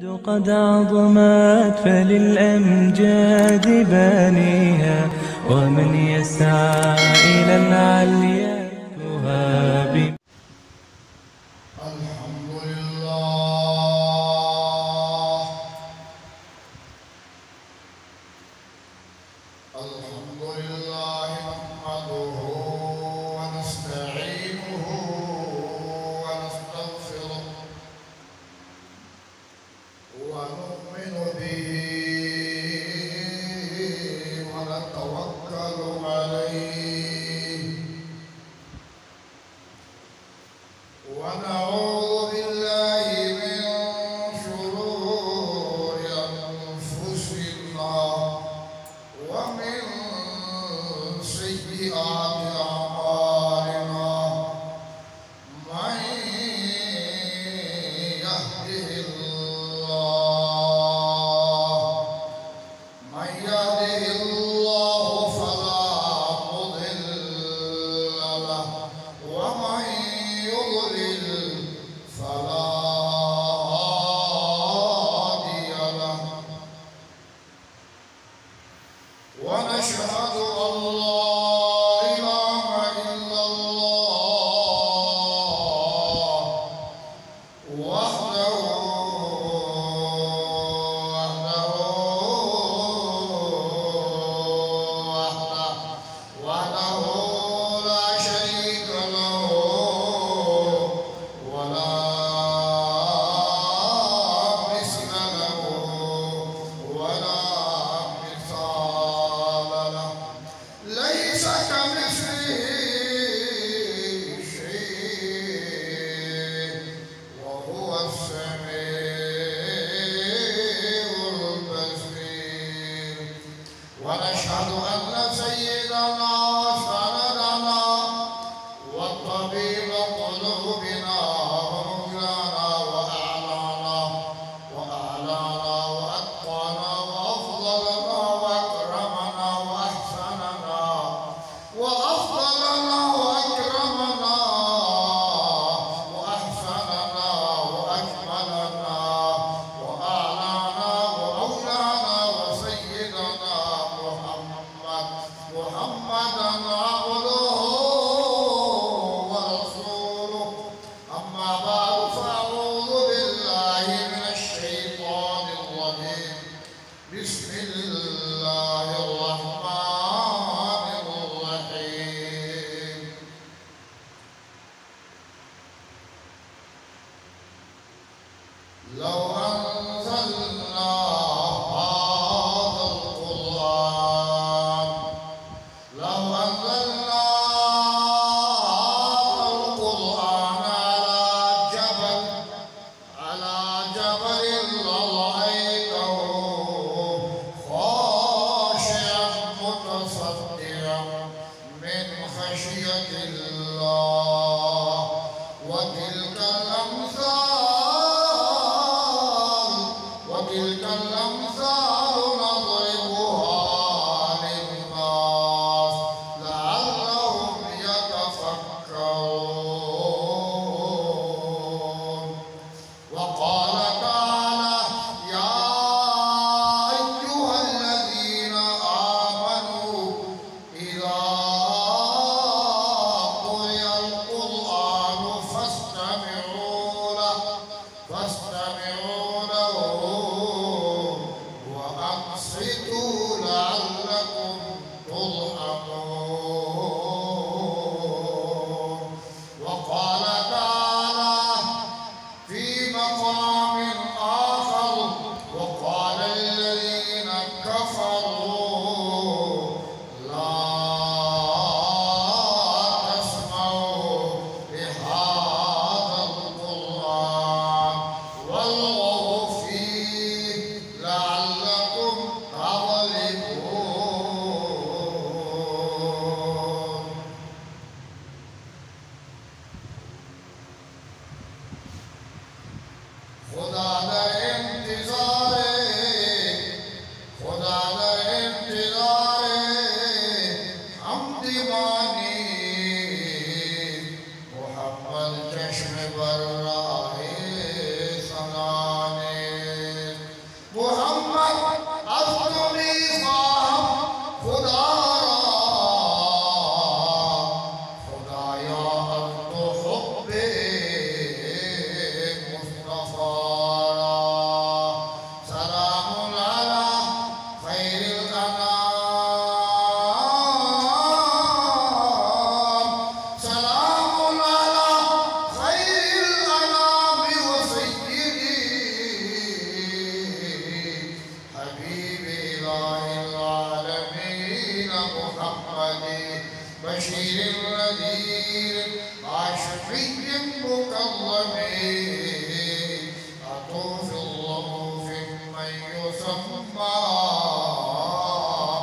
قد عظمت فللأمجاد بانيها، ومن يسعى إلى العليا تهاب. الحمد لله الحمد لله نحمده ونستعينه ونستغفره ونؤمن به ونتوكل عليه ونعوذ بالله من شرور أنفسنا ومن سيئات أعمالنا من يهده الله فلا مضل له ومن يضلل فلا هادي له ونشهد أن لا إله إلا الله وحده لا شريك له ولا مثل له ولا مثال له ليس كمثله شيء وهو السميع البصير ونشهد أن سيدنا وسندنا وطبيب قلوبنا ومولانا وأعلانا وأتقانا وأفضلنا وأكرمنا وأحسننا وأفضلنا وأكرمنا وأحسننا وأجملنا وأعلانا ومولانا وسيدنا محمدا عبده ورسوله أما بعد فأعوذ بالله من الشيطان الرجيم بسم الله الرحمن الرحيم لو أنزلنا هذا القرآن على جبل لرأيته خاشعا متصدعا من خشية الله وتلك الأمثال نضربها للناس لعلهم يتفكرون وقال تعالى بشير نذير عاشقي مكرم عطوف اللطوف من يسمى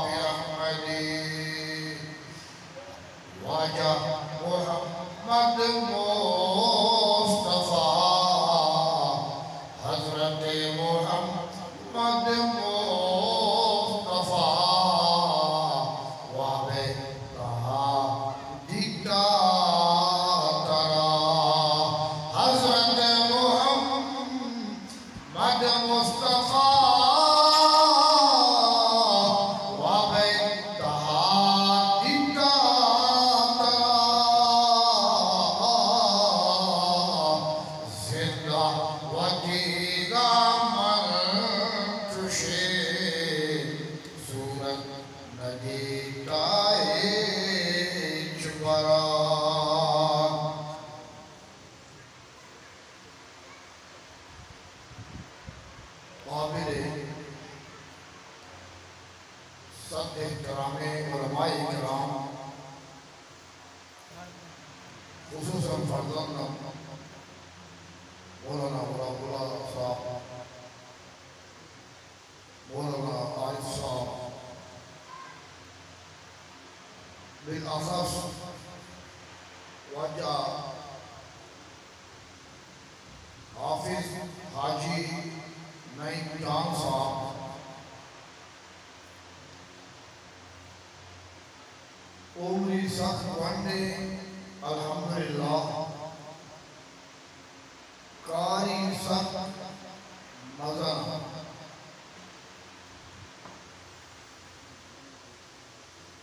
بأحمد وجه محمد مصطفى حضرت محمد مصطفى وبيتها دكتاترا حضرت محمد مصطفى خصوصاً فرزندہ مولانا غلام اللہ صاحب مولانا عارف صاحب بالأخص وجہ حافظ حاجی نعیم جان صاحب عمری سخت وانڈے الحمدللہ قاری سخت مزن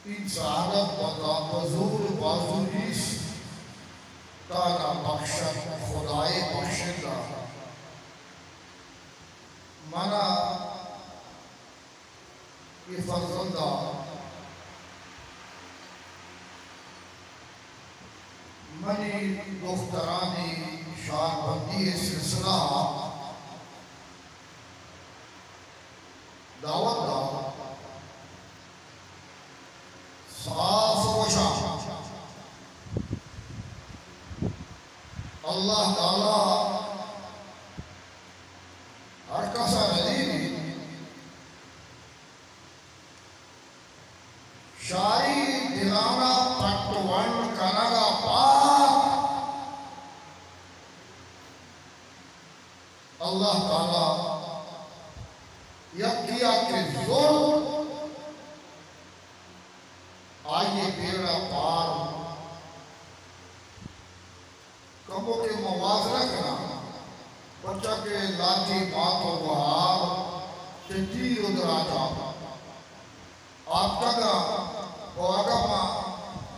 این سعادت بزرگ بازوریس تانا بخشت خدای بخشندہ منا یہ فرزندہ منی دخترانی شان بندی سلسلہ دعوت دا صاف روشا اللہ تعالی ہر کسا ندیدی شاری دلانا پٹوان کنگا پاک اللہ تعالی یکیا کے زور آئیے بیڑا پار کمو کے موازنہ کرنا بچہ کے لاٹھی بات و بہار چٹی ادھر آجا آپ تکا وآگما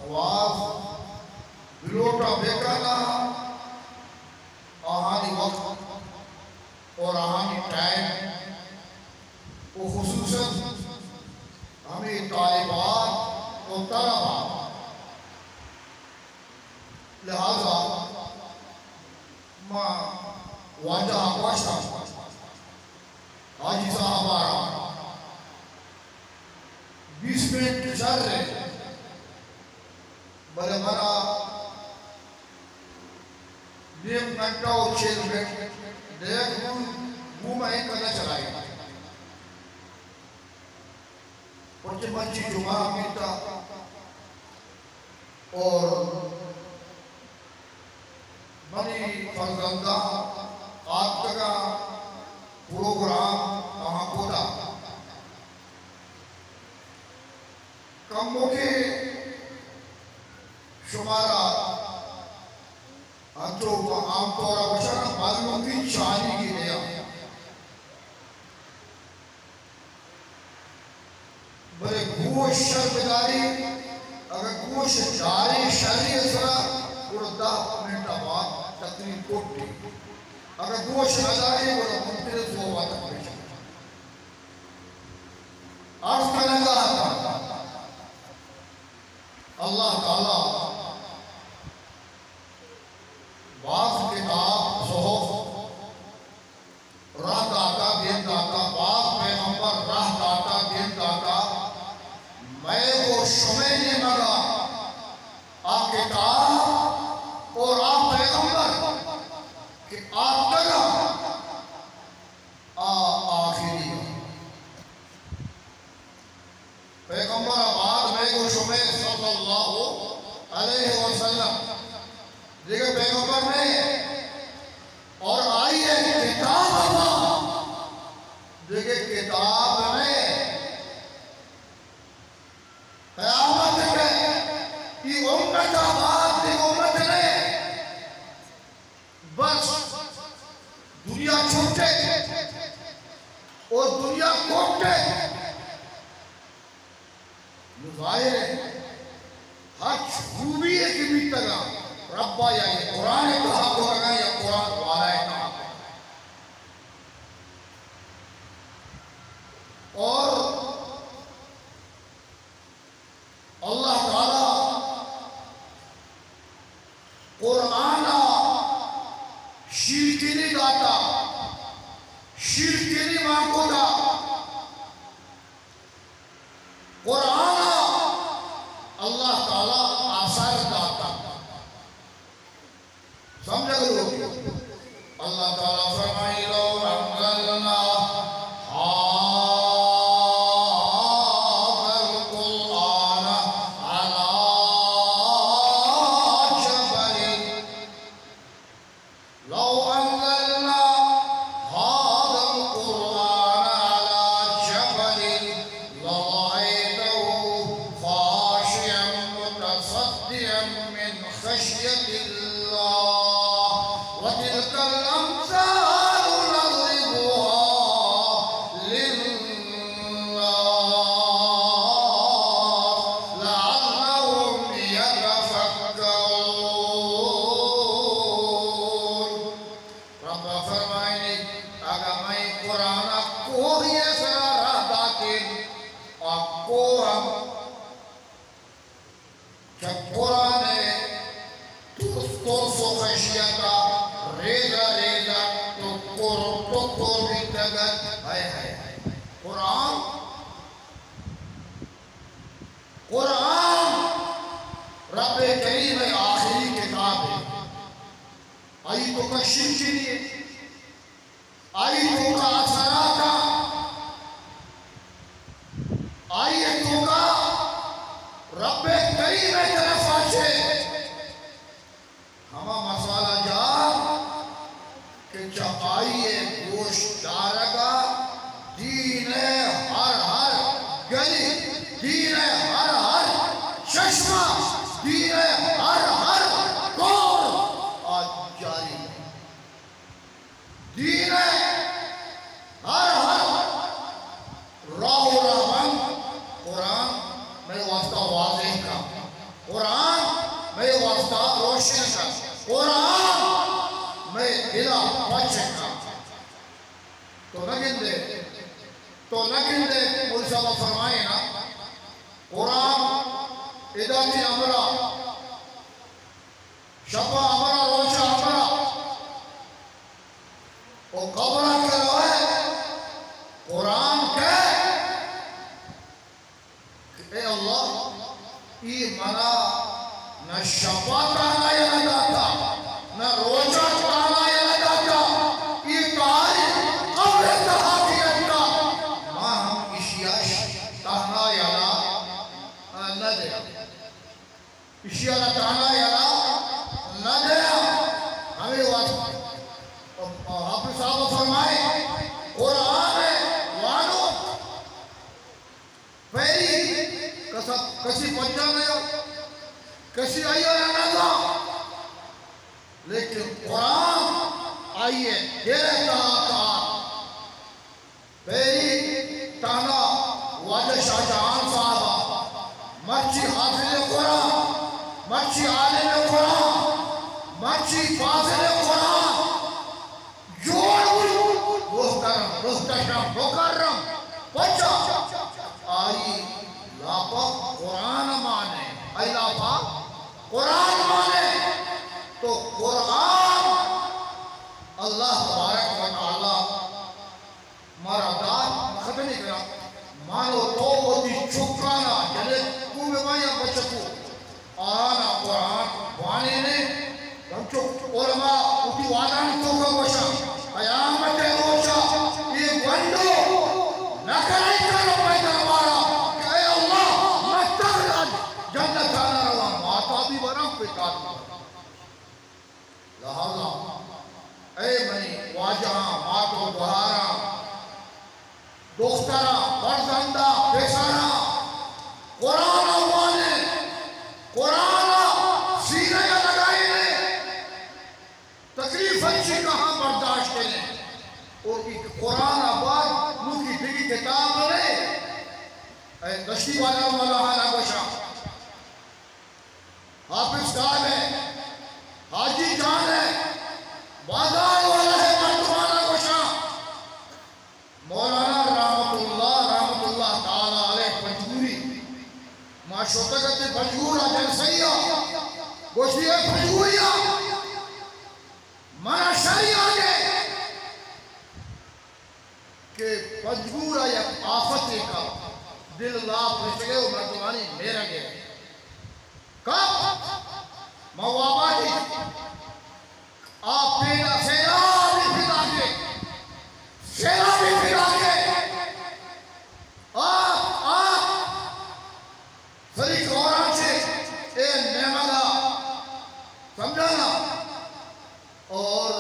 واز بلوٹا بیکانا آہانی وقت اور آہانی ٹائم وہ خصوصاً ہمیں طالبات و طلبات لہذا ماں واجہ واشا حاجی صاحب آرہا 20 منٹ چل رہے بلے مرا 1 گھنٹہ اور 6 منٹ دیکھ منہ میں ایک کرنا چلائے پچھے منچی جمعہ میتا اور منی فرزندہ آپ کا پروگرام کہاں کودا کمو کے شمارا جو عام طورہ بشارہ معلوم کی چاہی کی لیا بلے گوش شرمداری اگر گوش جاری شری اثرہ وہ 10 منٹ بعد تقریب کوٹی اگر گوش نظاری وہ منترز وہ بات پڑی عرض کرنے گا اللہ تعالیٰ بعض کتاب صحف راہ داتا دین داتا بعض پیغمبر راہ داتا دین داتا میں وہ شمعی مگا علیہ وسلم دیکھیں پیغمبر نہیں اور آئی ہے کتاب اللہ دیکھیں کتاب میں قیامت ہے یہ امت آباد کی امت نے بس دنیا چھوٹے اور دنیا کوٹے ظاہر ہے ہر خوبی ہے کہ بھی طرح ربا یا یہ قرآن کہا کو لگا یا قرآن والا ہے کہا اور اللہ تعالی قرآن شیرکینی داتا شیرکینی مانگودا قرآن اللہ تعالی آثار داتا سمجھا کرو اللہ تعالی فرمائی لو انزلنا رب کریم آخری کتاب ہے آیتوں کا شرکی ہے آیتوں کا اثرات آیتوں کا رب کریم طرف آچے ہما مسئلہ جا کہ چپائیے گوشت دارگا دین ہر گلی دین ہر چشمہ دین ہر کور آج جاری ہے دین ہر راہ و رحمن قرآن میں واسطہ واضح کا قرآن میں واسطہ روشن کا قرآن میں دلا بچے کا تو نگن دے مول صاحب فرمائے نا قرآن اداتی امرہ شپا امرہ روچہ امرہ وہ قبرہ کے روئے قرآن کہے کہ اے اللہ یہ منع نہ شپا کہنا یا نہ داتا نہ روچہ کہنا یا نہ داتا یہ تاریخ قبر تحاقیت کا ماں ہم اشیاش کہنا یا نہ دے اشیاء نہ کہنا یا نہ دے ہمیں واسطہ حافظ صاحب فرمائے قرآن وانو پہلی کسی پنجا نہیں ہو کسی آئیو یا نہ لیکن قرآن آئیے دیرے کہا پہلی تانا واجہ شاہ جہان صاحبہ مرچی حافظ قرآن مرچی عالم قرآن مرچی فاضل قرآن مکرم بچہ آئی لاپا قرآن مانے آئی لاپا قرآن مانے تو قرآن اللہ تبارک و تعالی مارا دار ختم نہیں کرا مانو تو ہوتی چھکانا جلے تو میں مایا بچکو آنا قرآن وانے نے رمچو علماء اٹھی وادان تو کا وشا قیامت روچا یہ گنڈو نکرائی کرو پیدا ہمارا کہ اے اللہ مستغرد جنت آنا روا ماتا بھی بر دخترہ فرزندہ پیسانہ قرآن آوانے قرآن سینے لگائی نے تکلیف اچھی کہاں برداشت کریں اور ایک قرآن آباد نو کی بگی کتاب لے اے دشتی والا مولانا گوشا حافظ صاحب ہے حاجی جان ہے بازار والا ہے مردمانہ گوشا مولانا رحمت اللہ تعالیٰ علیہ پنجوری معاشوتگت پنجورہ جلسیہ گوشی ہے پنجوریہ مانا شریع آگے کہ پنجورہ یا آفت کا دل اللہ پرچ گئے و مردمانی میرا گئے کب مواباتی آپ پیدا سیرا بھی پھر آگے سیرا بھی پھر آگے آپ فریق اوران سے اے نعمدہ سمجھانا اور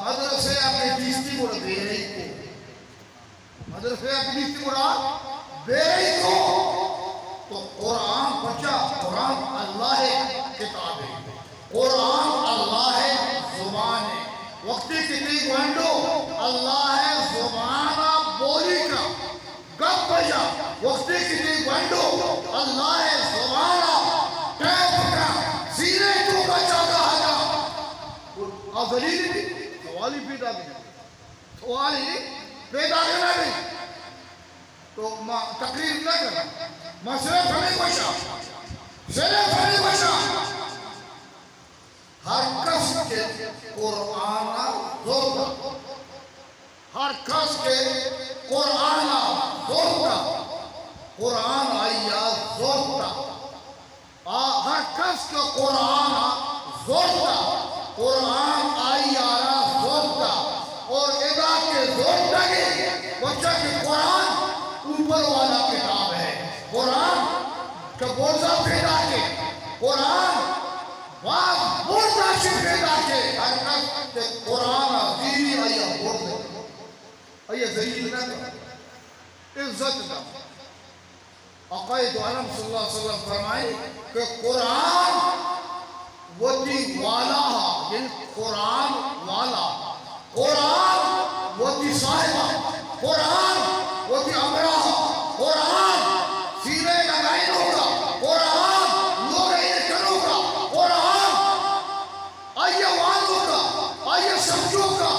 مدرسے اپنے دیستی کو دے رہی کو مدرسے اپنی دیستی کو دے رہی کو تو قرآن بچا قرآن اللہ کتاب ہے قرآن اللہ زبان ہے وقتی کتنی گوانڈو اللہ زبان بولی کا گپ بجا وقتی کتنی گوانڈو اللہ زبان ٹیپ کا سینے تو بچا کہا جا ازلیل بھی سوالی پیدا بھی سوالی پیدا کرنا بھی تو تقریر نہ کرنا میں صرف ہمیں بشا صرف ہمیں بشا ہر کس کے قرآن زورتا ہر کس کے قرآن زورتا قرآن آئیا زورتا ہر کس کے قرآن زورتا قرآن آئیا زورتا اور ادا کے زورتا گے بچہ کے قرآن اوپر والا کتاب ہے قرآن کا بورزہ پیدا کے قرآن بعض بورزہ سے پیدا کے ہر کس کے قرآن عظیمی آئیہ بورزہ آئیہ ذہیل نہ کر عزت نہ عقائد عالم صلی اللہ علیہ وسلم فرمائے کہ قرآن وطی والا یعنی قرآن والا قرآن وطی صاحبہ قرآن وطی امرہ قرآن سینے لگائنوں کا قرآن لوگیں کنوں کا قرآن آئیے والوں کا آئیے سمجھوں کا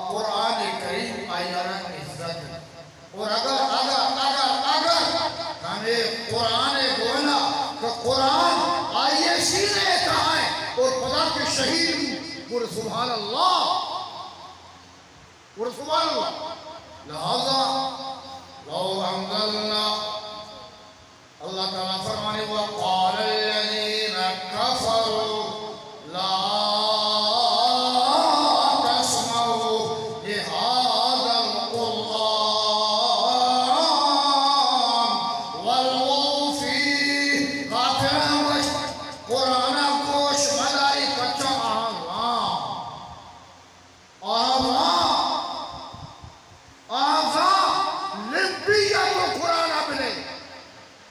قرآن کریم آئیانا عزت اور اگر ہمیں قرآن گونا کہ قرآن آئیے سینے کہائیں اور خدا کے شہید اور سبحان اللہ اور سبحان اللہ لہذا لو انزلنا اللہ تعالیٰ فرمانے وقال الذین کفروا لا تسمعوا لهذا القرآن والغوا فیہ قرآن گوش ملائی کچھا آزان لمبی یا تو قرآن اپنے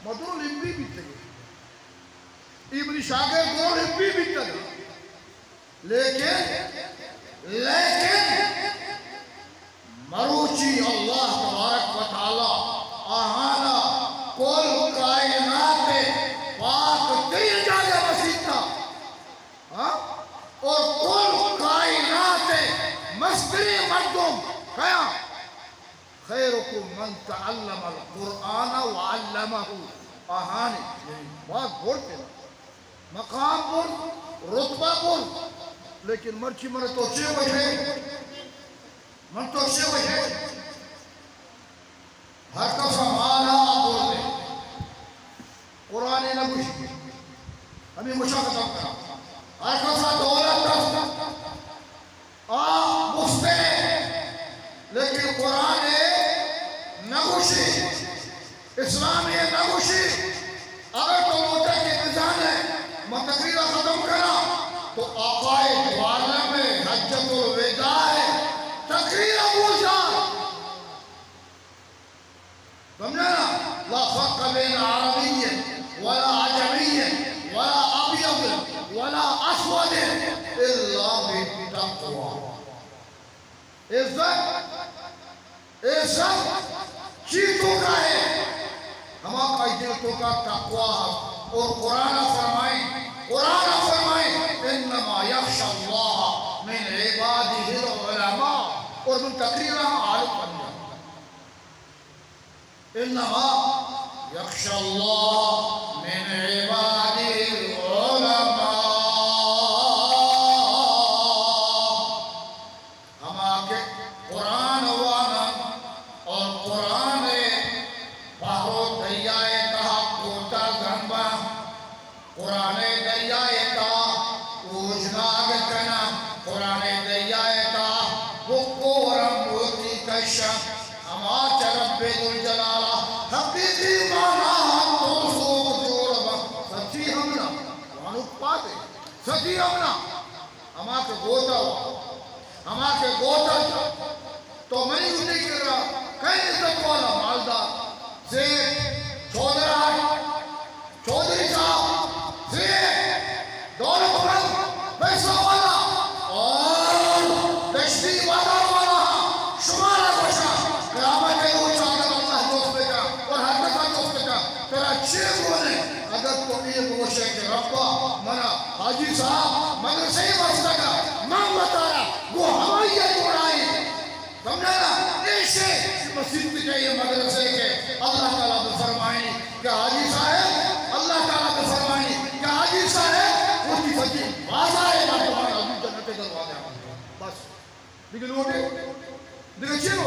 مدر لمبی بیتے گئے ابن شاگر دو لمبی بیتے گئے لیکن مروچی اللہ تبارک و تعالی آہانا کل کائنات پاک تین جاگہ مسیح تھا اور کل کائنات مستری مردم کیا خیرکم من تعلم القرآن وعلمہ آہانی بات بولتے نا مقام بول رتبہ بول لیکن مرچی من توچے وجہ ہر کفا مالا بول دے قرآن نبوشی ہمیں مشاہدہ کرا ہر کفا دولت مفتے لیکن قرآن نگوشی اسلامی نگوشی اگر تو موٹا کے نظام ہے میں تقریرہ ختم کرا تو آقائد عالم حجت الوداع تقریرہ بوجھا سمجھنا لا فرق بین عربی ولا عجمی ولا ابیض ولا اسود الا بالتقوی. عزت چیزوں کا ہے، ہمارا عزتوں کا تقوی ہے. اور قرآن فرمائیں انما یخشى اللہ من عباده العلماء. اور من تقریر عارف بن انما یخشى اللہ من عباده العلماء. ہمارے قرآن وانا اور قرآن بحر و دریائے کہا کوتا گنبا قرآن دریائے کہا اوجناگ کنا قرآن دریائے کہا وقورم موتی کشا ہما چرب دل جلالہ حقیقی مانا تو سوک جوڑا سچی ہمنا وانو پاتے سچی ہمنا ہما کے گوتا ہما کے گوتا تو میں نے انہیں کہہ رہا کئی عزت والا مالدار زید چودھری صاحب زید دولت مند پیسہ والا اور تشریح والا شمارہ بشا قیامت کے وہ چاہتا اللہ دوست کا اور حقیقت دوست کا تیرا چیز ہونے اگر تم یہ گوشے کہ ربا منا حاجی صاحب مدرسے واسطہ کا میں بتا رہا وہ ہماری اڑائی سمجھنا ایسے مسجد کے یہ مدرسے کے اللہ تعالیٰ نے فرمائیں کہ حاجی صاحب اللہ تعالیٰ نے فرمائیں کہ حاجی صاحب اس کی فجی بازا ہے تمہارا ابھی جنت دروازے بس دیکھیں لوٹے دیکھیں چیلو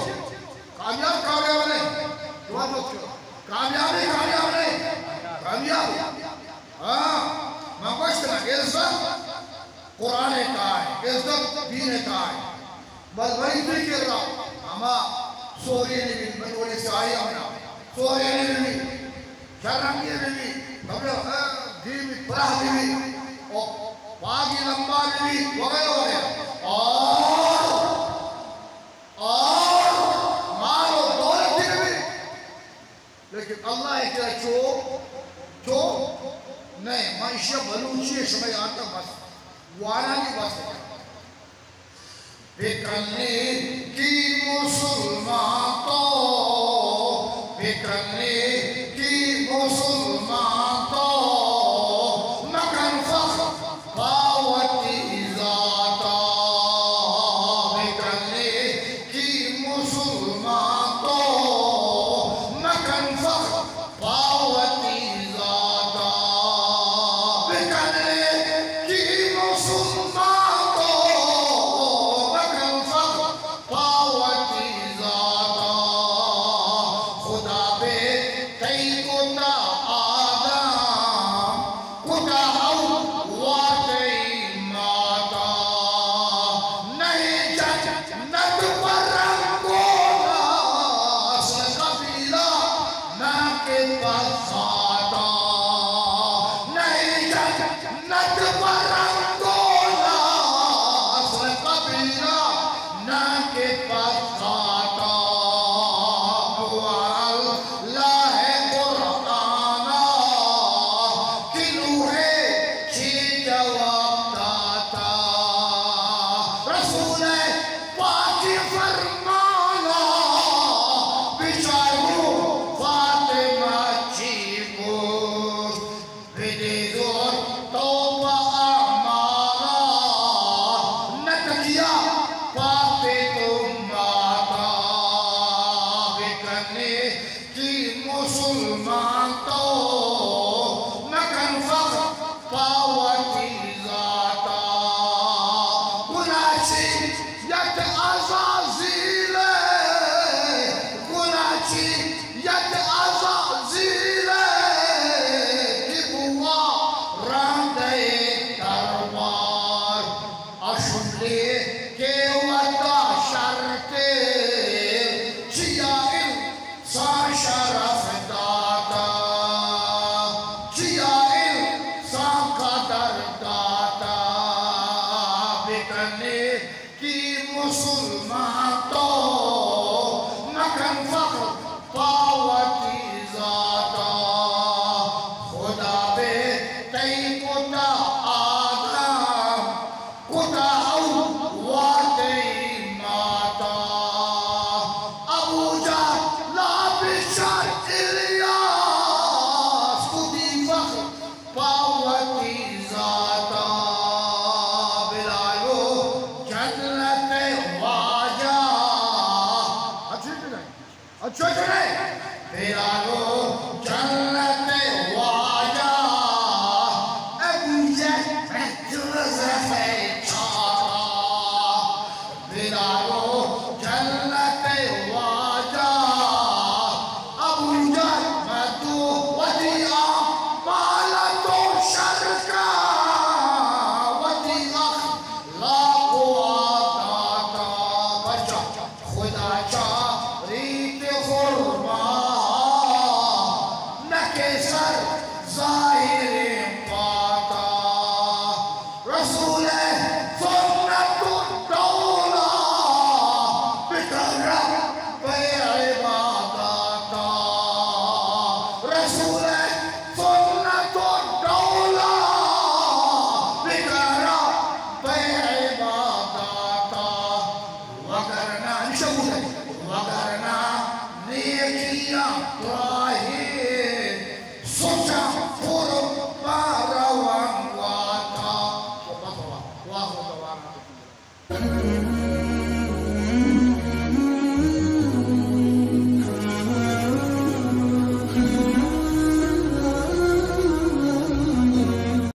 کامیاب نہیں دعا مت کرو کامیاب نہیں کامیاب ہاں میں پوچھتا عزت قرآن کا ہے عزت دین کا ہے بس بھائی ذکر رہا ہما سوری نے بھی بطوڑے سے آئی ہمنا سوری نے بھی شرنگی نے بھی دیمی پراہ نے بھی اور باغی لمبا نے بھی وغیرہ اور مال و دولت نے بھی لیکن اللہ ایک چو نہیں معیشہ بلوچی شمعی آتا بس وانا نہیں بس بکنے کی مسلمان تو بکنے کی مسلمان تو مکن فخر باوتی ذاتا بکنے کی مسلمان تو مکن فخر باوتی ذاتا بکنے کی مسلمان مسلمان تو مکن فخر پاوت terakhir sejak purba rawang wata. Wah,